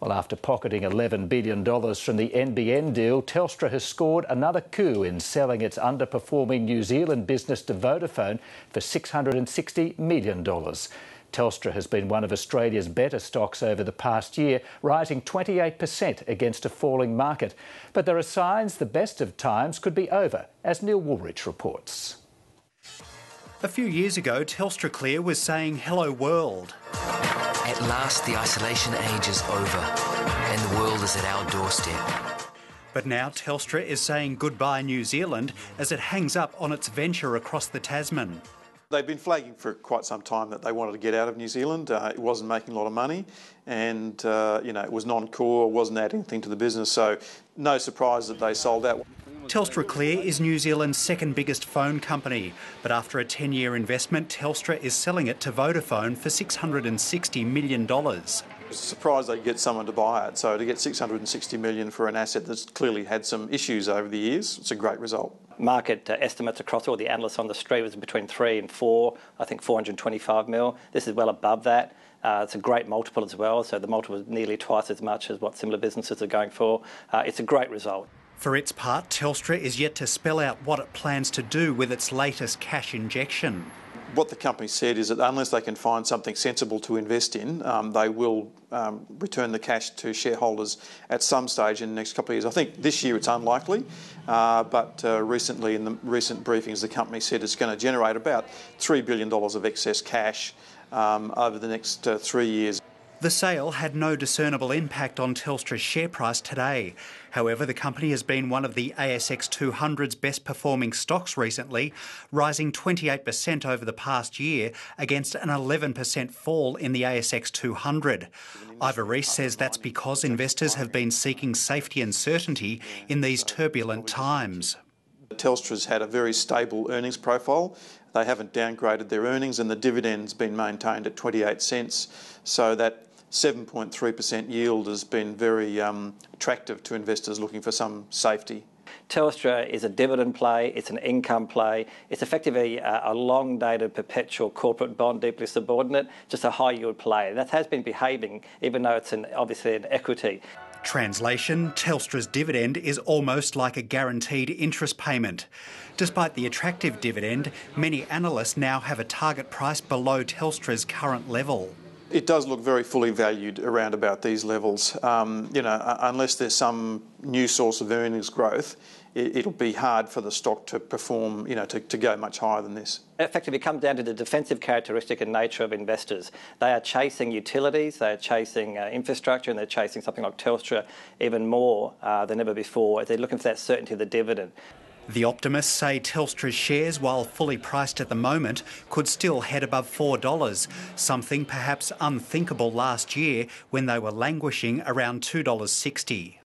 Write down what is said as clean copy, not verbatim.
Well, after pocketing $11 billion from the NBN deal, Telstra has scored another coup in selling its underperforming New Zealand business to Vodafone for $660 million. Telstra has been one of Australia's better stocks over the past year, rising 28% against a falling market. But there are signs the best of times could be over, as Neil Woolrich reports. A few years ago, Telstra Clear was saying hello world. At last, the isolation age is over and the world is at our doorstep. But now Telstra is saying goodbye New Zealand as it hangs up on its venture across the Tasman. They've been flagging for quite some time that they wanted to get out of New Zealand. It wasn't making a lot of money and, it was non-core, wasn't adding anything to the business, so no surprise that they sold out. Telstra Clear is New Zealand's second biggest phone company, but after a 10-year investment, Telstra is selling it to Vodafone for $660 million. I was surprised they could get someone to buy it, so to get $660 million for an asset that's clearly had some issues over the years, it's a great result. Market estimates across all the analysts on the street was between 3 and 4, I think 425 mil. This is well above that. It's a great multiple as well, so the multiple is nearly twice as much as what similar businesses are going for. It's a great result. For its part, Telstra is yet to spell out what it plans to do with its latest cash injection. What the company said is that unless they can find something sensible to invest in, they will return the cash to shareholders at some stage in the next couple of years. I think this year it's unlikely, but recently in the recent briefings the company said it's going to generate about $3 billion of excess cash over the next 3 years. The sale had no discernible impact on Telstra's share price today. However, the company has been one of the ASX 200's best performing stocks recently, rising 28% over the past year against an 11% fall in the ASX 200. Ivor Rees says that's because investors have been seeking safety and certainty in these turbulent times. Telstra's had a very stable earnings profile. They haven't downgraded their earnings and the dividend's been maintained at 28 cents, so that 7.3% yield has been very attractive to investors looking for some safety. Telstra is a dividend play, it's an income play, it's effectively a long-dated perpetual corporate bond, deeply subordinate, just a high-yield play. That has been behaving, even though it's obviously an equity. Translation, Telstra's dividend is almost like a guaranteed interest payment. Despite the attractive dividend, many analysts now have a target price below Telstra's current level. It does look very fully valued around about these levels. Unless there's some new source of earnings growth, it'll be hard for the stock to perform, to go much higher than this. Effectively, it comes down to the defensive characteristic and nature of investors. They are chasing utilities, they are chasing infrastructure, and they're chasing something like Telstra even more than ever before. They're looking for that certainty of the dividend. The optimists say Telstra's shares, while fully priced at the moment, could still head above $4, something perhaps unthinkable last year when they were languishing around $2.60.